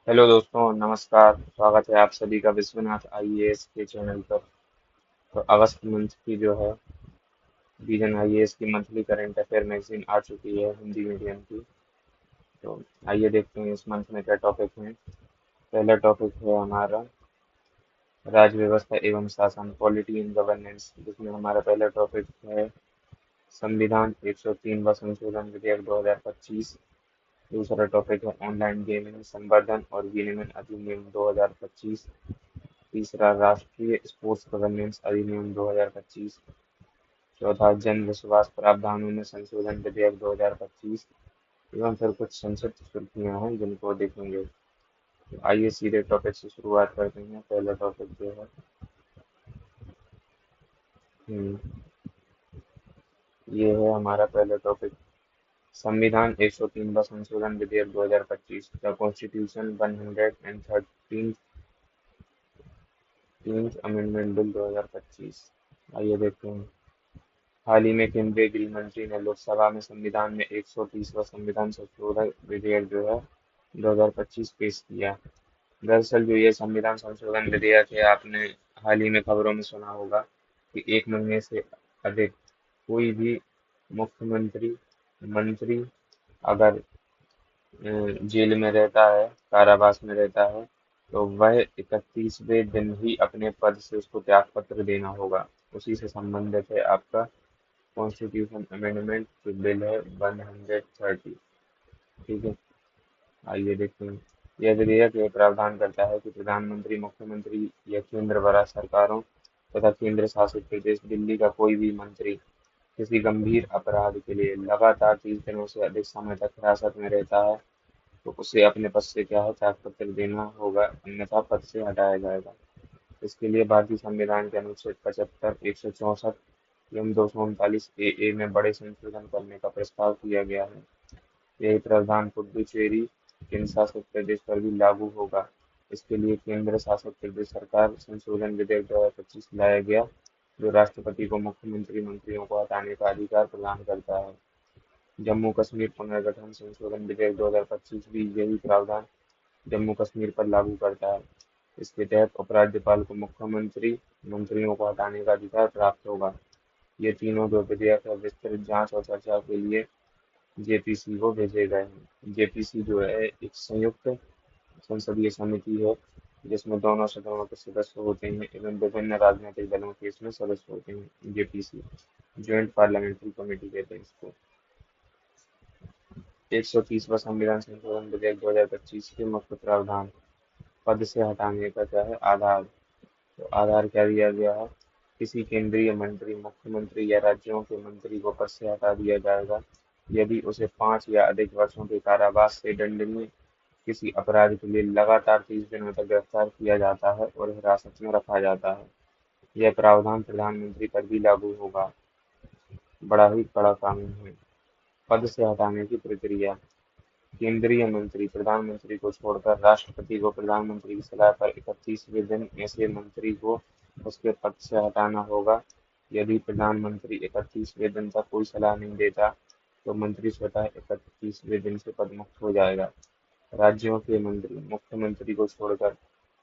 Hello दोस्तों, नमस्कार। स्वागत है आप सभी का विश्वनाथ आईएएस के चैनल पर। तो अगस्त मंथ की जो है विजन आईएएस की मंथली करंट अफेयर मैगजीन आ चुकी है हिंदी मीडियम की। तो आइए देखते हैं इस मंथ में क्या टॉपिक है। पहला टॉपिक है हमारा राज्य व्यवस्था एवं शासन, पॉलिटी एंड गवर्नेंस, जिसमें हमारा पहला टॉपिक है संविधान 103वां संशोधन विधेयक 2025। दूसरा टॉपिक है ऑनलाइन गेमिंग संवर्धन और विनियमन अधिनियम 2025। तीसरा राष्ट्रीय स्पोर्ट्स गवर्नेंस अधिनियम 2025। चौथा जन विश्वास प्रावधानों में संशोधन विधेयक 2025। एवं फिर कुछ संक्षिप्त सुर्खियां हैं जिनको देखेंगे। तो आइए सीधे टॉपिक से शुरुआत करते हैं। पहला टॉपिक जो है हम्म, ये है हमारा पहला टॉपिक संविधान 103वां संशोधन विधेयक 2025, the constitution 113th amendment bill 2025। आइए देखते हैं। हाल ही में केंद्रीय गृह मंत्री ने लोकसभा में संविधान में 130वां संविधान संशोधन विधेयक जो है 2025 पेश किया। दरअसल जो ये संविधान संशोधन विधेयक है, आपने हाल ही में खबरों में सुना होगा कि 1 महीने से अधिक कोई भी मुख्यमंत्री मंत्री अगर जेल में रहता है, कारावास में रहता है, तो वह 31वें दिन ही अपने पद से उसको त्याग पत्र देना होगा। उसी से संबंधित है आपका कॉन्स्टिट्यूशन अमेंडमेंट जो बिल है 130। ठीक है, आइए देखते हैं। यह विधेयक यह प्रावधान करता है कि प्रधानमंत्री, मुख्यमंत्री या केंद्र व राज्य सरकारों तथा केंद्र शासित प्रदेश दिल्ली का कोई भी मंत्री किसी गंभीर अपराध के लिए लगातार 30 दिनों से अधिक समय तक हिरासत में रहता है तो उसे अपने पद से क्या है त्यागपत्र देना होगा, अन्यथा पद से हटाया जाएगा। इसके लिए भारतीय संविधान के अनुच्छेद 75, 164 एवं 239 ए में बड़े संशोधन करने का प्रस्ताव किया गया है। यही प्रावधान पुडुचेरी केंद्र शासित प्रदेश पर भी लागू होगा। इसके लिए केंद्र शासित प्रदेश सरकार संशोधन विधेयक 2025 लाया गया, जो राष्ट्रपति को मुख्यमंत्री मंत्रियों को हटाने का अधिकार प्रदान करता है। जम्मू कश्मीर पुनर्गठन संशोधन विधेयक 2025 भी यही प्रावधान जम्मू कश्मीर पर लागू करता है। इसके तहत उपराज्यपाल को मुख्यमंत्री मंत्रियों को हटाने का अधिकार प्राप्त होगा। ये तीनों जो विधेयक है विस्तृत जांच और चर्चा के लिए जेपीसी को भेजे गए हैं। जेपीसी जो है एक संयुक्त संसदीय समिति है जिसमें दोनों सदनों के सदस्य होते हैं एवं विभिन्न राजनीतिक दलों के इसमें सदस्य होते हैं। जेपीसी ज्वाइंट पार्लियामेंट्री कमेटी कहते हैं इसको। 130वां संविधान संशोधन विधेयक 2025 के मुख्य प्रावधान। पद से हटाने का क्या है आधार। तो आधार क्या दिया गया है, किसी केंद्रीय मंत्री, मुख्यमंत्री या राज्यों के मंत्री को पद से हटा दिया जाएगा यदि उसे 5 या अधिक वर्षों के कारावास से दंडनीय किसी अपराध के लिए लगातार 30 दिनों तक गिरफ्तार किया जाता है और हिरासत में रखा जाता है। यह प्रावधान प्रधानमंत्री पर भी लागू होगा। बड़ा ही कड़ा कानून है। पद से हटाने की प्रक्रिया। केंद्रीय मंत्री प्रधानमंत्री को छोड़कर राष्ट्रपति को प्रधानमंत्री की सलाह पर 31वें दिन ऐसे मंत्री को उसके पद से हटाना होगा। यदि प्रधानमंत्री 31वें दिन तक कोई सलाह नहीं देता तो मंत्री स्वतः 31वें दिन से पदमुक्त हो जाएगा। राज्यों के मंत्री मुख्यमंत्री को छोड़कर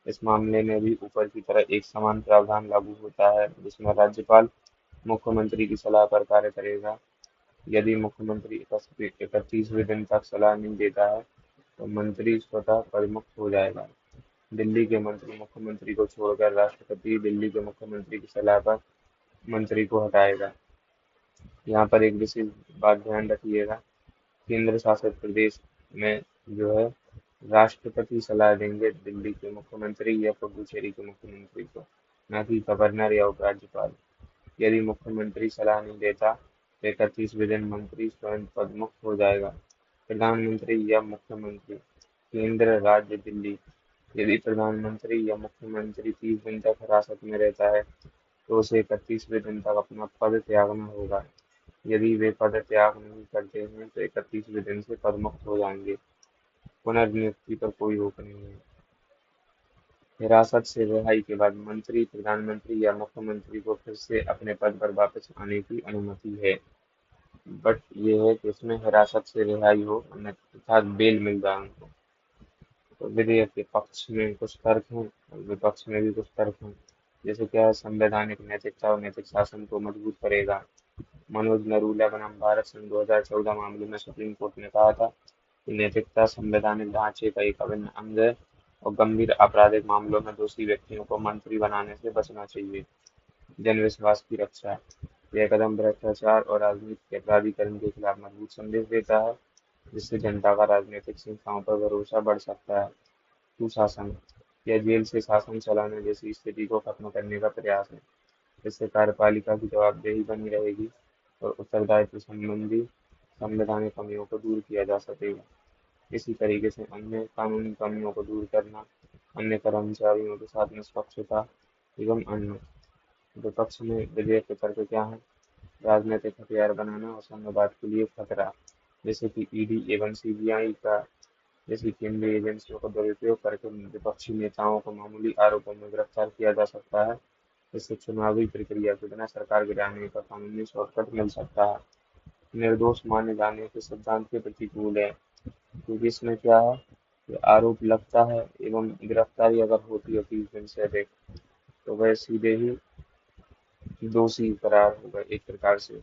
इस मामले में भी ऊपर की तरह एक समान प्रावधान लागू होता है जिसमें राज्यपाल मुख्यमंत्री की सलाह पर कार्य करेगा। यदि मुख्यमंत्री 31वें दिन तक सलाह नहीं देता है तो मंत्री स्वतः पदमुक्त हो जाएगा। दिल्ली के मंत्री मुख्यमंत्री को छोड़कर राष्ट्रपति दिल्ली के मुख्यमंत्री की सलाह पर मंत्री को हटाएगा। यहाँ पर एक विशेष बात ध्यान रखिएगा, केंद्र शासित प्रदेश में जो है राष्ट्रपति सलाह देंगे दिल्ली के मुख्यमंत्री या पुडुचेरी के मुख्यमंत्री को, न कि गवर्नर या उपराज्यपाल। यदि मुख्यमंत्री सलाह नहीं देता तो 31वें दिन मंत्री स्वयं पदमुक्त हो जाएगा। प्रधानमंत्री या मुख्यमंत्री केंद्र राज्य दिल्ली। यदि प्रधानमंत्री या मुख्यमंत्री 30 दिन तक हिरासत में रहता है तो उसे 31वें दिन तक अपना पद त्यागना होगा। यदि वे पद त्याग नहीं करते हैं तो 31वें दिन से पदमुक्त हो जाएंगे। पुनर्नियुक्ति पर कोई रोक नहीं है। हिरासत से रिहाई के बाद मंत्री, प्रधानमंत्री या मुख्यमंत्री को फिर से अपने पद पर वापस आने की अनुमति है। बट ये है कि इसमें हिरासत से रिहाई हो अर्थात बेल मिल जाए उनको। तो विधेयक के पक्ष में कुछ तर्क हैं और विपक्ष में भी कुछ तर्क हैं। जैसे क्या है, संवैधानिक नैतिकता और नैतिक शासन को मजबूत करेगा। मनोज नरूला बनाम भारत सन 2014 मामले में सुप्रीम कोर्ट ने कहा था कि नैतिकता संवैधानिक ढांचे का एक अभिन्न अंग है और गंभीर आपराधिक मामलों में दोषी व्यक्तियों को मंत्री बनाने से बचना चाहिए। जन विश्वास की रक्षा, यह कदम भ्रष्टाचार और राजनीति के अपराधीकरण के खिलाफ मजबूत संदेश देता है, जिससे जनता का राजनीतिक संस्थाओं पर भरोसा बढ़ सकता है। सुशासन, यह जेल से शासन चलाने जैसी स्थिति को खत्म करने का प्रयास है। इससे कार्यपालिका की जवाबदेही बनी रहेगी और उत्तरदायित्व संबंधी संवैधानिक कमियों को दूर किया जा सकेगा। इसी तरीके से अन्य कानूनी कमियों को दूर करना, अन्य कर्मचारियों के साथ निष्पक्षता एवं अन्य। विपक्ष में विधेयक के तर्क क्या है? राजनीतिक हथियार बनाना और संघवाद के लिए खतरा, जैसे कि ईडी एवं सीबीआई का जैसी केंद्रीय एजेंसियों का दुरुपयोग करके विपक्षी नेताओं को मामूली आरोपों में गिरफ्तार किया जा सकता है। इससे चुनावी प्रक्रिया के बिना सरकार गिराने का कानूनी शॉर्टकट मिल सकता है। निर्दोष माने जाने के सिद्धांत के प्रतिकूल है, क्योंकि इसमें क्या है कि आरोप लगता है एवं गिरफ्तारी अगर होती है 30 दिन से अधिक, तो वह सीधे ही दोषी करार होगा एक प्रकार से।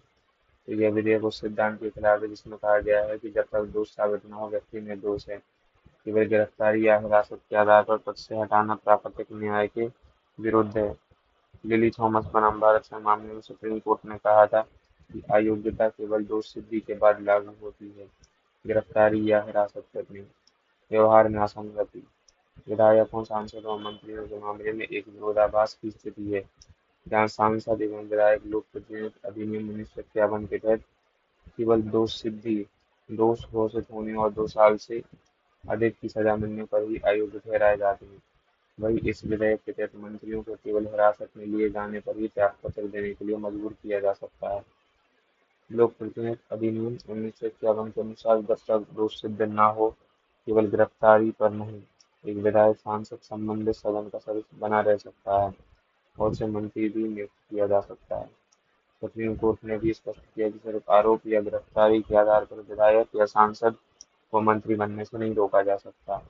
तो यह विधेयक उस सिद्धांत के खिलाफ है जिसमें कहा गया है कि जब तक दोष साबित न हो व्यक्ति निर्दोष है। केवल गिरफ्तारी या हिरासत के आधार पर पद से हटाना प्राकृतिक न्याय के विरुद्ध है। लिली थॉमस बनाम भारत संघ मामले में सुप्रीम कोर्ट ने कहा था कि अयोग्यता केवल दोष सिद्धि के बाद लागू होती है, गिरफ्तारी या हिरासत पर नहीं। व्यवहार में असंगति, विधायकों सांसदों और मंत्रियों के मामले में एक विरोधाभास की स्थिति है, जहाँ सांसद एवं विधायक लोक प्रतिनिधित्व अधिनियम 1951 के तहत केवल दोष सिद्धि, दोष घोषित होने और 2 साल से अधिक की सजा मिलने पर ही अयोग्य ठहराए जाते हैं। वही इस विधेयक के तहत मंत्रियों को केवल हिरासत में लिए जाने पर ही त्यागपत्र देने के लिए मजबूर किया जा सकता है। लोक प्रतिनिधित्व अधिनियम 1951 के अनुसार जब तक दोष सिद्ध न हो, केवल गिरफ्तारी पर नहीं, एक विधायक सांसद संबंधित सदन का सदस्य बना रह सकता है और उसे मंत्री भी नियुक्त किया जा सकता है। सुप्रीम कोर्ट ने भी स्पष्ट किया कि सिर्फ आरोप या गिरफ्तारी के आधार पर विधायक या सांसद को मंत्री बनने से नहीं रोका जा सकता।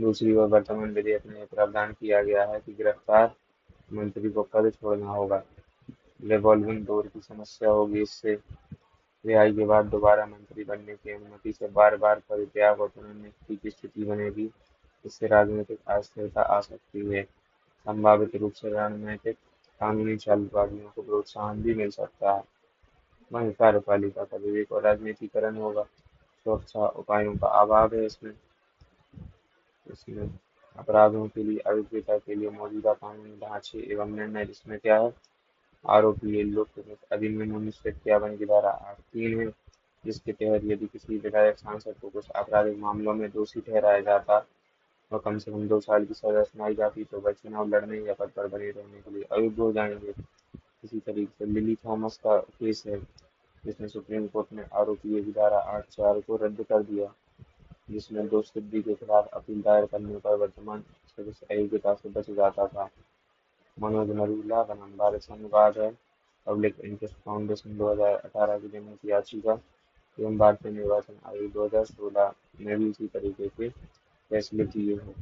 दूसरी ओर वर्तमान विधेयक में यह प्रावधान किया गया है कि गिरफ्तार मंत्री को पद छोड़ना होगा। रिवॉल्विंग डोर की समस्या होगी। इससे रिहाई के बाद दोबारा मंत्री बनने की अनुमति से बार बार पदत्याग और पुनर्नियुक्ति की स्थिति बनेगी। इससे राजनीतिक अस्थिरता आ सकती है। संभावित रूप से राजनीतिक कानूनी चालबाजियों को प्रोत्साहन भी मिल सकता है। वहीं कार्यपालिका का विवेक और राजनीतिकरण होगा। सुरक्षा उपायों का अभाव है। इसमें इसमें अपराधों के लिए अयोग्यता के लिए मौजूदा कानूनी ढांचे एवं निर्णय, जिसमें क्या है, आरोपी लोक प्रतिनिधित्व अधिनियम 1951 की धारा 8(3) है, जिसके तहत यदि किसी विधायक सांसद को कुछ आपराधिक मामलों में दोषी ठहराया जाता और कम से कम 2 साल की सजा सुनाई जाती, तो वह चुनाव लड़ने या पद पर बने रहने के लिए अयोग्य हो जाएंगे। इसी तरीके से लिली थॉमस का केस है, जिसमें सुप्रीम कोर्ट ने आरोपी की धारा 8(4) को रद्द कर दिया, जिसमें दोष सिद्धि के खिलाफ अपील दायर करने पर वर्तमान सदस्य अयोग्यता से बच जाता था। मनोज नरूला बनाम भारत संघवाद है। पब्लिक इंटरेस्ट फाउंडेशन 2018 की जनहित याचिका एवं भारतीय निर्वाचन आयोग 2016 में भी इसी तरीके के फैसले किए हैं।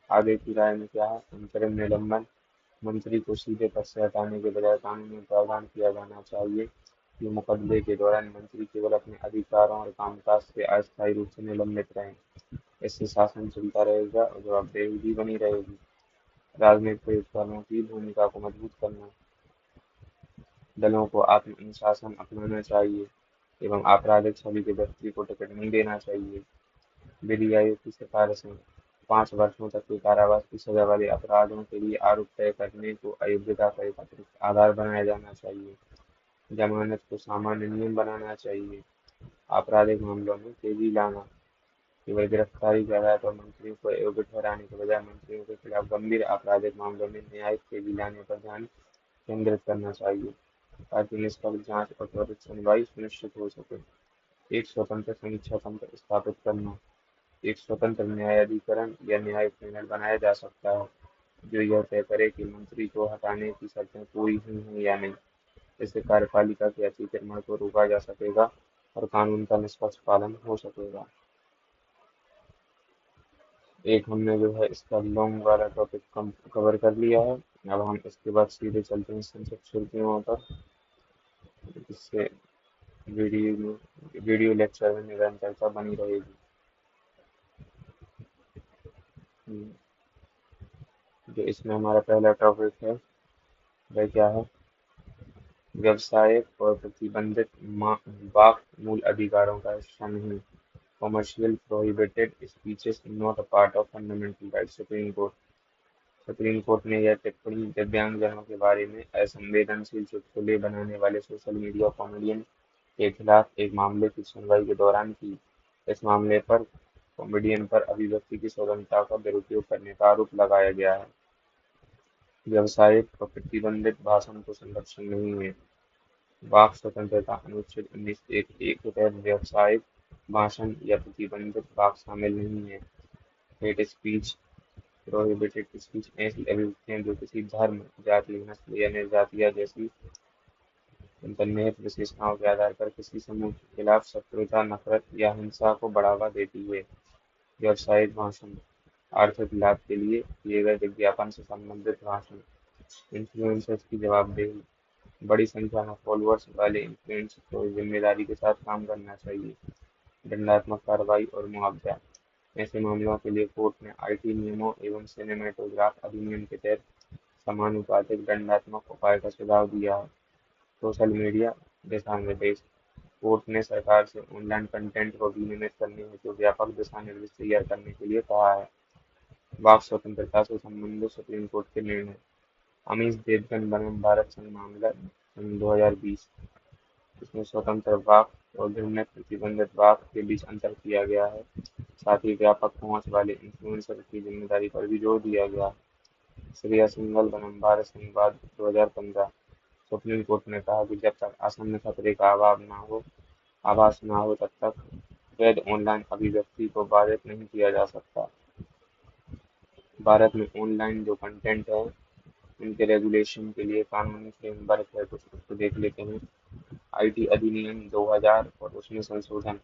आगे की राय में क्या है, अंतरिम निलंबन, मंत्री को सीधे पद से हटाने के बजाय कानून में प्रावधान किया जाना चाहिए कि मुकदमे के दौरान मंत्री केवल अपने अधिकारों और कामकाज से अस्थायी रूप से निलंबित रहें। इससे शासन चलता रहेगा और जवाबदेही भी बनी रहेगी। राजनीतिक उपकरणों की भूमिका को मजबूत करना, दलों को आत्म अनुशासन अपनाना चाहिए एवं आपराधिक छवि के व्यक्ति को टिकट नहीं देना चाहिए। विधि आयोग की सिफारिशें, 5 वर्षों तक के कारावास की सजा वाले अपराधों के लिए आरोप तय करने को अयोग्यता का एक अतिरिक्त आधार बनाया जाना चाहिए। जमानत को सामान्य नियम बनाना चाहिए। आपराधिक मामलों में तेजी लाना, केवल गिरफ्तारी के आधार पर मंत्रियों को अयोग्य ठहराने के बजाय मंत्रियों के खिलाफ गंभीर आपराधिक मामलों में न्यायिक तेजी लाने पर ध्यान केंद्रित करना चाहिए, ताकि निष्पक्ष जांच और त्वरित सुनवाई सुनिश्चित हो सके। एक स्वतंत्र समीक्षा तंत्र स्थापित करना, एक स्वतंत्र न्यायाधिकरण या न्यायिक पैनल बनाया जा सकता है जो यह तय करे कि मंत्री को हटाने की शर्तें पूरी हुई हैं या नहीं। इससे कार्यपालिका के अतिक्रमण को रोका जा सकेगा और कानून का निष्पक्ष पालन हो सकेगा। एक हमने जो है इसका लॉन्ग वाला टॉपिक कवर कर लिया है। अब हम इसके बाद सीधे चलते हैं संक्षिप्त सुर्खियों पर, जिससे वीडियो लेक्चर में निरंतरता बनी रहेगी। हम्म, जो इसमें हमारा पहला टॉपिक है वह क्या है? व्यावसायिक और प्रतिबंधित वाक मूल अधिकारों का हिस्सा नहीं। Commercial prohibited speeches not a part of fundamental right. Supreme court ने यह टिप्पणी दिव्यांगजनों के बारे में असंवेदनशील चुटकुले बनाने वाले सोशल मीडिया कॉमेडियन के खिलाफ एक मामले की सुनवाई के दौरान की। इस मामले पर कॉमेडियन पर अभिव्यक्ति की स्वतंत्रता का दुरुपयोग करने का आरोप लगाया गया है। व्यावसायिक और प्रतिबंधित भाषण को संरक्षण नहीं है। वाक स्वतंत्रता अनुच्छेद 19(1)(1) के तहत व्यावसायिक भाषण या प्रतिबंधित वाक शामिल नहीं है। हेट स्पीच, प्रोहिबिटेड स्पीच ऐसी अभिव्यक्तियां जो किसी धर्म, जाति, नस्ल या निर्जातिया जैसी अंतर्निहित विशेषताओं के आधार पर किसी समूह के खिलाफ शत्रुता, नफरत या हिंसा को बढ़ावा देती है। व्यावसायिक भाषण, आर्थिक लाभ के लिए किए गए विज्ञापन से संबंधित भाषण। इन्फ्लुएंसर्स की जवाबदेही, बड़ी संख्या में फॉलोअर्स वाले इन्फ्लुएंसर को जिम्मेदारी के साथ काम करना चाहिए। दंडात्मक कार्रवाई और मुआवजा, ऐसे मामलों के लिए कोर्ट ने आईटी नियमों एवं सिनेमेटोग्राफ अधिनियम के तहत समानुपातिक दंडात्मक उपाय का सुझाव दिया है। सोशल मीडिया दिशा निर्देश, कोर्ट ने सरकार से ऑनलाइन कंटेंट को विनियमित करने हेतु व्यापक दिशा निर्देश तैयार करने के लिए कहा है। वाक स्वतंत्रता से संबंधित सुप्रीम कोर्ट के निर्णय। अमीश देवगन बनाम भारत संघ मामला सन 2020। इसमें स्वतंत्र वाक और घृणित प्रतिबंधित वाक के बीच अंतर किया गया है। साथ ही व्यापक पहुंच वाले इन्फ्लुएंसर की जिम्मेदारी पर भी जोर दिया गया। श्रेया सिंघल बनाम भारत संघवाद 2015। सुप्रीम कोर्ट ने कहा कि जब तक आसन्न खतरे का आभास न हो तब तक वैध ऑनलाइन अभिव्यक्ति को बाधित नहीं किया जा सकता। भारत में ऑनलाइन जो कंटेंट है उनके रेगुलेशन के लिए कानूनी फ्रेमवर्क है, कुछ उसको देख लेते हैं। आईटी अधिनियम 2000 और उसमें संशोधन,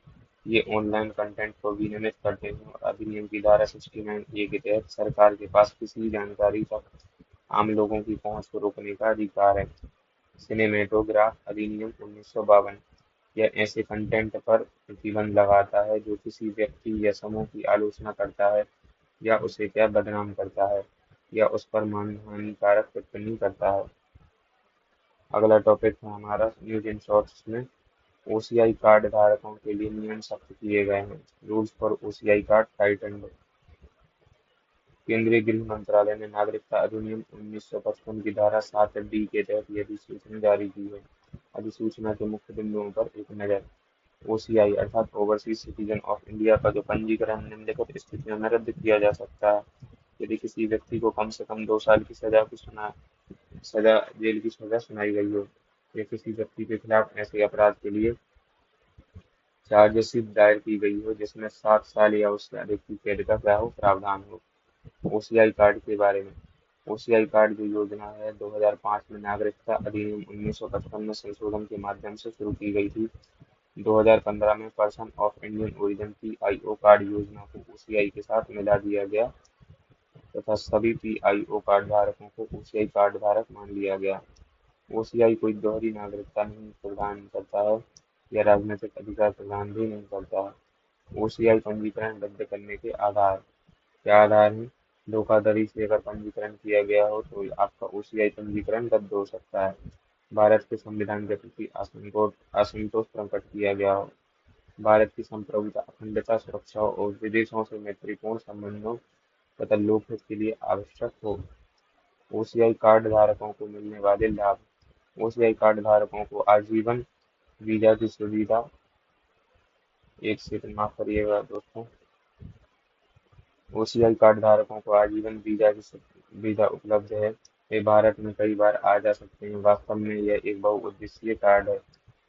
ये ऑनलाइन कंटेंट को विनियमित करते हैं और अधिनियम की धारा 69(a) के तहत सरकार के पास किसी भी जानकारी तक आम लोगों की पहुंच को रोकने का अधिकार है। सिनेमेटोग्राफ अधिनियम 1952, यह ऐसे कंटेंट पर प्रतिबंध लगाता है जो किसी व्यक्ति या समूह की आलोचना करता है या उसे क्या बदनाम करता है या उस पर मानहानिकारक टिप्पणी करता है। अगला टॉपिक है हमारा न्यूज इन शॉर्ट्स में ओसीआई कार्ड धारकों के लिए नियम सख्त किए गए हैं। Rules for OCI card tightened. केंद्रीय गृह मंत्रालय ने नागरिकता अधिनियम 1955 की धारा 7D के तहत यह अधिसूचना जारी की है। अधिसूचना के मुख्य बिंदुओं पर एक नज़र। ओसीआई अर्थात ओवरसीज सिटीजन ऑफ इंडिया का जो पंजीकरण निम्नलिखित स्थितियों में रद्द किया जा सकता है। यदि किसी व्यक्ति को कम से कम 2 साल की जेल की सजा सुनाई गई हो या किसी व्यक्ति के खिलाफ ऐसे अपराध के लिए चार्जशीट दायर की गई हो जिसमें 7 साल या उससे अधिक की कैद का क्या हो प्रावधान हो। ओसीआई कार्ड के बारे में। ओसीआई कार्ड जो योजना है 2005 में नागरिकता अधिनियम 1955 में संशोधन के माध्यम से शुरू की गई थी। 2015 में person of Indian origin PIO card योजना को ओसीआई के साथ मिला दिया गया तथा सभी पीआईओ कार्ड धारकों को ओसीआई कार्ड धारक मान लिया गया। ओसीआई कोई दोहरी नागरिकता नहीं प्रदान करता है या राजनीतिक अधिकार प्रदान भी नहीं करता है। ओसीआई पंजीकरण रद्द करने के आधार। क्या आधार है? धोखाधड़ी से अगर पंजीकरण किया गया हो तो आपका ओसीआई पंजीकरण रद्द हो सकता है। भारत के संविधान के प्रति असंतोष प्रकट किया गया हो। भारत की संप्रभुता, अखंडता, सुरक्षा और विदेशों से मैत्रीपूर्ण संबंधों तथा लोकहित के लिए आवश्यक हो। ओसीआई कार्ड धारकों को मिलने वाले लाभ। ओसीआई कार्ड धारकों को आजीवन वीजा की सुविधा। एक सेकंड माफ करिएगा दोस्तों। ओसीआई कार्ड धारकों को आजीवन वीजा की सुविधा उपलब्ध है। वे भारत में कई बार आ जा सकते हैं। वास्तव में यह एक बहुउद्देशीय कार्ड है।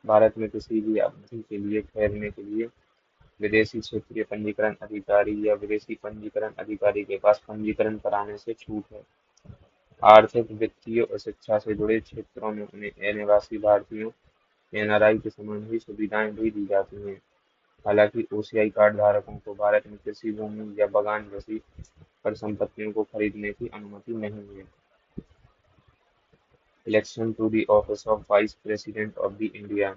भारत में किसी भी अवधि के लिए ठहरने के लिए विदेशी क्षेत्रीय पंजीकरण अधिकारी या विदेशी पंजीकरण अधिकारी के पास पंजीकरण कराने से छूट है। आर्थिक, वित्तीय और शिक्षा से जुड़े क्षेत्रों में उन्हें अनिवासी भारतीयों एनआरआई के समान ही सुविधाएं भी दी जाती हैं। हालांकि ओसीआई कार्ड धारकों को भारत में कृषि भूमि या बागान जैसी परिसंपत्तियों को खरीदने की अनुमति नहीं है। Election to the office of vice president of the India.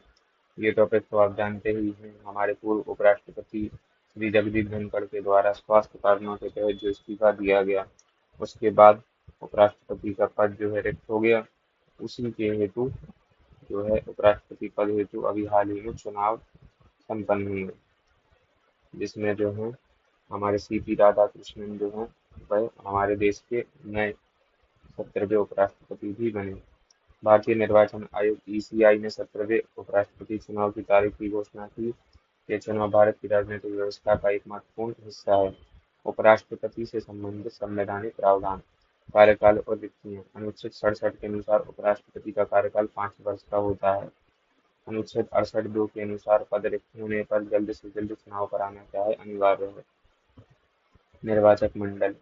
ये टॉपिक तो आप जानते ही हैं। हमारे पूर्व उपराष्ट्रपति श्री जगदीप धनखड़ के द्वारा स्वास्थ्य कारणों के तहत जो इस्तीफा दिया गया, उसके बाद उपराष्ट्रपति का पद जो है रिक्त हो गया। उसी के हेतु जो है उपराष्ट्रपति पद हेतु अभी हाल ही में चुनाव संपन्न हुए, जिसमें जो है हमारे सीपी राधाकृष्णन जो है वह हमारे देश के नए 17वें उपराष्ट्रपति भी बने। भारतीय निर्वाचन आयोग (ईसीआई) ने 17वें उपराष्ट्रपति चुनाव की तारीख की घोषणा की। यह चुनाव भारत की राजनीतिक व्यवस्था का एक महत्वपूर्ण हिस्सा है। उपराष्ट्रपति से संबंधित संवैधानिक प्रावधान। कार्यकाल और रिक्तियां। अनुच्छेद 67 के अनुसार उपराष्ट्रपति का कार्यकाल 5 वर्ष का होता है। अनुच्छेद 68(2) के अनुसार पद रिक्त होने पर जल्द से जल्द चुनाव कराना चाहे अनिवार्य है। निर्वाचक मंडल।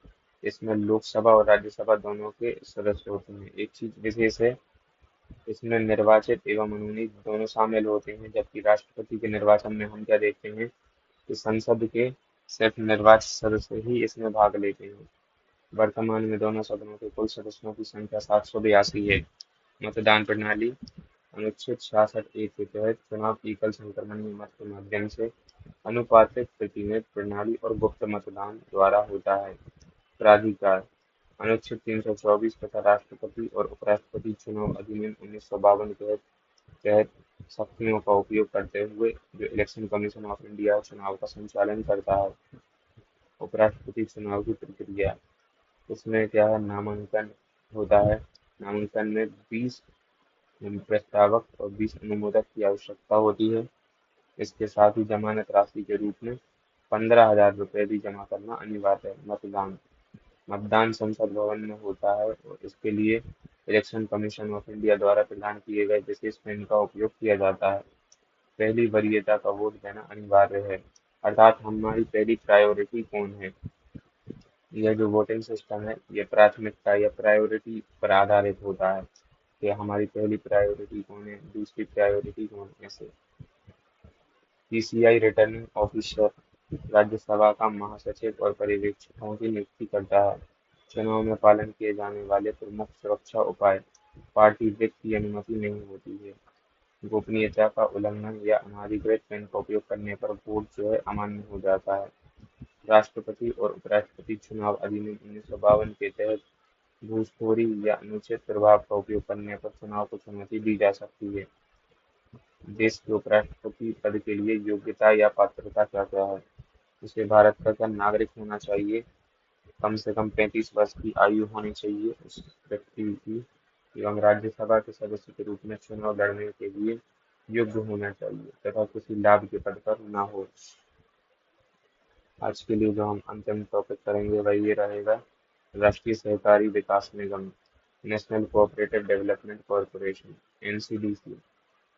इसमें लोकसभा और राज्यसभा दोनों के सदस्य होते हैं। एक चीज विशेष है, इसमें निर्वाचित एवं मनोनीत दोनों शामिल होते हैं, जबकि राष्ट्रपति के निर्वाचन में हम क्या देखते हैं कि संसद के सिर्फ निर्वाचित सदस्य ही इसमें भाग लेते हैं। वर्तमान में दोनों सदनों के कुल सदस्यों की संख्या 782 है। मतदान प्रणाली। अनुच्छेद 66(1) के तहत चुनाव एकल संक्रमणीय मत के माध्यम से अनुपातिक प्रतिनिधि प्रणाली और गुप्त मतदान द्वारा होता है। प्राधिकार। अनुच्छेद 324 तथा राष्ट्रपति और उपराष्ट्रपति चुनाव अधिनियम 1952 के तहत शक्तियों का उपयोग करते हुए जो इलेक्शन कमीशन ऑफ इंडिया चुनाव का संचालन करता है। उपराष्ट्रपति चुनाव की प्रक्रिया। इसमें क्या है, नामांकन होता है। नामांकन में 20 प्रस्तावक और 20 अनुमोदक की आवश्यकता होती है। इसके साथ ही जमानत राशि के रूप में 15,000 रुपये भी जमा करना अनिवार्य है। मतदान। मतदान संसद भवन में होता है और इसके लिए इलेक्शन कमीशन ऑफ इंडिया द्वारा प्रदान किए गए विशेष पेन का उपयोग किया जाता है। पहली वरीयता का वोट देना अनिवार्य है, अर्थात हमारी पहली प्रायोरिटी कौन है। यह जो वोटिंग सिस्टम है ये प्राथमिकता या प्रायोरिटी पर आधारित होता है कि हमारी पहली प्रायोरिटी कौन है, दूसरी प्रायोरिटी कौन है। ऐसे पीसीआई रिटर्निंग ऑफिसर राज्यसभा का महासचिव और पर्यवेक्षकों की नियुक्ति करता है। चुनाव में पालन किए जाने वाले प्रमुख सुरक्षा उपाय। पार्टी वित्त की अनुमति नहीं होती है। गोपनीयता का उल्लंघन या अनाधिकृत पेन का उपयोग करने पर वोट जो है अमान्य हो जाता है। राष्ट्रपति और उपराष्ट्रपति चुनाव अधिनियम 1952 के तहत घूसखोरी या अनुचित प्रभाव का उपयोग करने पर चुनाव को चुनौती दी जा सकती है। देश के उपराष्ट्रपति पद के लिए योग्यता या पात्रता क्या क्या है। उसे भारत का क्या नागरिक होना चाहिए, कम से कम 35 वर्ष की आयु होनी चाहिए उस व्यक्ति की, एवं राज्यसभा के सदस्य के रूप में चुनाव लड़ने के लिए योग्य होना चाहिए तथा किसी लाभ के पद पर न हो। आज के लिए जो हम अंतिम टॉपिक करेंगे वह ये रहेगा, राष्ट्रीय सहकारी विकास निगम, नेशनल कोऑपरेटिव डेवलपमेंट कॉरपोरेशन (एनसीडीसी).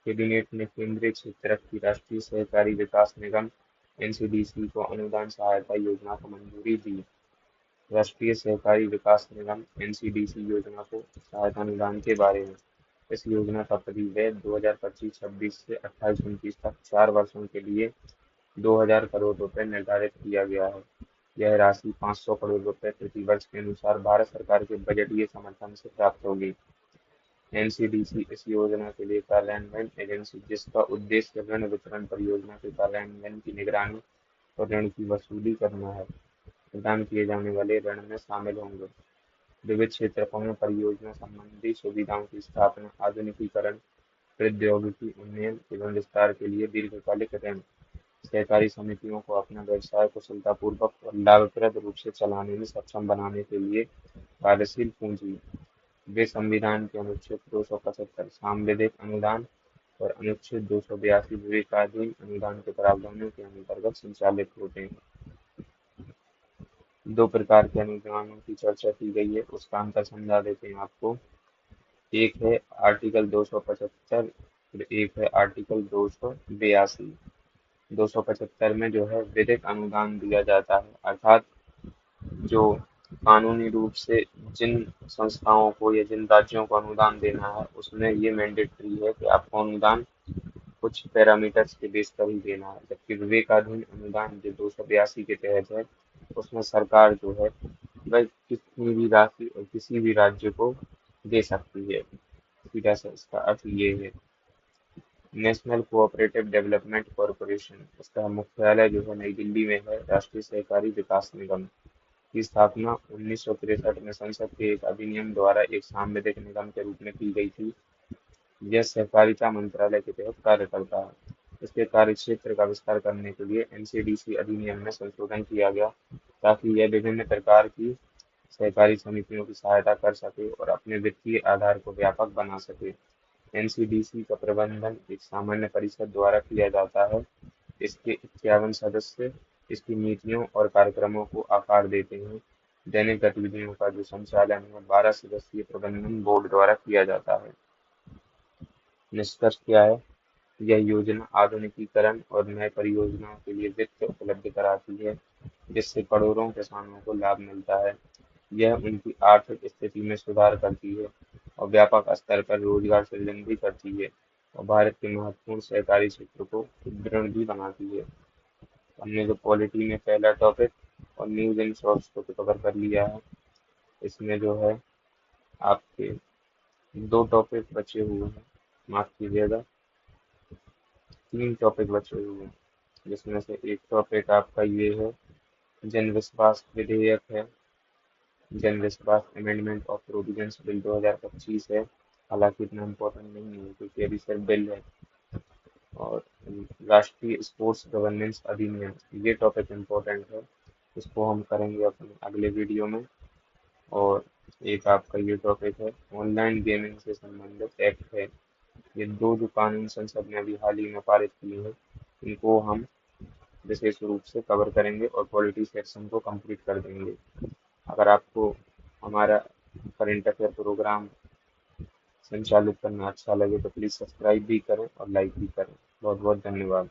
कैबिनेट ने केंद्रीय क्षेत्र की राष्ट्रीय सहकारी विकास निगम (एनसीडीसी) को अनुदान सहायता योजना को मंजूरी दी। राष्ट्रीय सहकारी विकास निगम (एनसीडीसी) योजना को सहायता अनुदान के बारे में। इस योजना का परिव्यय 2025-26 से 28-29 तक 4 वर्षों के लिए 2,000 करोड़ रुपए निर्धारित किया गया है। यह राशि 500 करोड़ रुपए प्रति वर्ष के अनुसार भारत सरकार के बजटीय समर्थन से प्राप्त होगी। एनसीडीसी इस योजना के लिए कार्यान्वयन एजेंसी, जिसका उद्देश्य ऋण वितरण परियोजना के कार्यान्वयन की निगरानी और ऋण की वसूली करना है। प्रदान किए जाने वाले ऋण में शामिल होंगे विविध क्षेत्रों में परियोजना संबंधी सुविधाओं की स्थापना, आधुनिकीकरण, प्रौद्योगिकी उन्नयन एवं विस्तार के लिए दीर्घकालिक ऋण। सहकारी समितियों को अपना व्यवसाय कुशलतापूर्वक और लाभप्रद रूप से चलाने में सक्षम बनाने के लिए कार्यशील पूंजी। वे संविधान के अनुच्छेद 275 सांविधिक अनुदान और अनुच्छेद 282 विवेकाधीन अनुदान के प्रावधानों के अंतर्गत संचालित होते हैं। 2 प्रकार के अनुदानों की चर्चा की गई है, उसका अंतर समझा देते हैं आपको। एक है आर्टिकल 275 और एक है आर्टिकल 282। 275 में जो है विधिक अनुदान दिया जाता है, अर्थात जो कानूनी रूप से जिन संस्थाओं को या जिन राज्यों को अनुदान देना है उसमें ये मैंडेटरी है कि आपको अनुदान कुछ पैरामीटर्स के बेस पर ही देना है, जबकि विवेकाधीन अनुदान जो 282 के तहत है, उसमें सरकार जो है वह कितनी भी राशि और किसी भी राज्य को दे सकती है। सीधा सा इसका अर्थ ये है। नेशनल कोऑपरेटिव डेवलपमेंट कॉरपोरेशन, इसका मुख्यालय जो है नई दिल्ली में है। राष्ट्रीय सहकारी विकास निगम की स्थापना 1963 में संसद के एक अधिनियम द्वारा एक सांविधिक निगम के रूप में की गई थी। यह सहकारिता मंत्रालय के तहत कार्य करता है। इसके कार्यक्षेत्र का विस्तार करने के लिए एनसीडीसी अधिनियम में संशोधन किया गया, ताकि यह विभिन्न प्रकार की सहकारी समितियों की सहायता कर सके और अपने वित्तीय आधार को व्यापक बना सके। एनसीडीसी का प्रबंधन एक सामान्य परिषद द्वारा किया जाता है। इसके 51 सदस्य इसकी नीतियों और कार्यक्रमों को आकार देते हैं। दैनिक गतिविधियों का जो संचालन है 12 सदस्यीय प्रबंधन बोर्ड द्वारा किया जाता है। निष्कर्ष क्या है? यह योजना आधुनिकीकरण और नए परियोजनाओं के लिए वित्त उपलब्ध कराती है, जिससे करोड़ों किसानों को लाभ मिलता है। यह उनकी आर्थिक स्थिति में सुधार करती है और व्यापक स्तर पर रोजगार सृजन भी करती है और भारत के महत्वपूर्ण सहकारी क्षेत्र को सुदृढ़ भी बनाती है। हमने जो पॉलिटी में पहला टॉपिक और न्यूज एंड सोर्स को तो कवर कर लिया है। इसमें जो है आपके दो टॉपिक बचे हुए हैं, माफ कीजिएगा, 3 टॉपिक बचे हुए हैं, जिसमें से एक टॉपिक आपका ये है, जन विश्वास विधेयक है। जन विश्वास अमेंडमेंट ऑफ प्रोविजंस बिल 2025 है। हालांकि इतना इम्पोर्टेंट नहीं है क्योंकि अभी सिर्फ बिल है। और राष्ट्रीय स्पोर्ट्स गवर्नेंस अधिनियम, ये टॉपिक इम्पोर्टेंट है, इसको हम करेंगे अपने अगले वीडियो में। और एक आपका ये टॉपिक है, ऑनलाइन गेमिंग से संबंधित एक्ट है। ये दो जो कानून संसद ने अभी हाल ही में पारित किए हैं, इनको हम विशेष रूप से कवर करेंगे और पॉलिटी सेक्शन को कंप्लीट कर देंगे। अगर आपको हमारा करंट अफेयर प्रोग्राम संचालित करना अच्छा लगे तो प्लीज़ सब्सक्राइब भी करें और लाइक भी करें। बहुत बहुत धन्यवाद।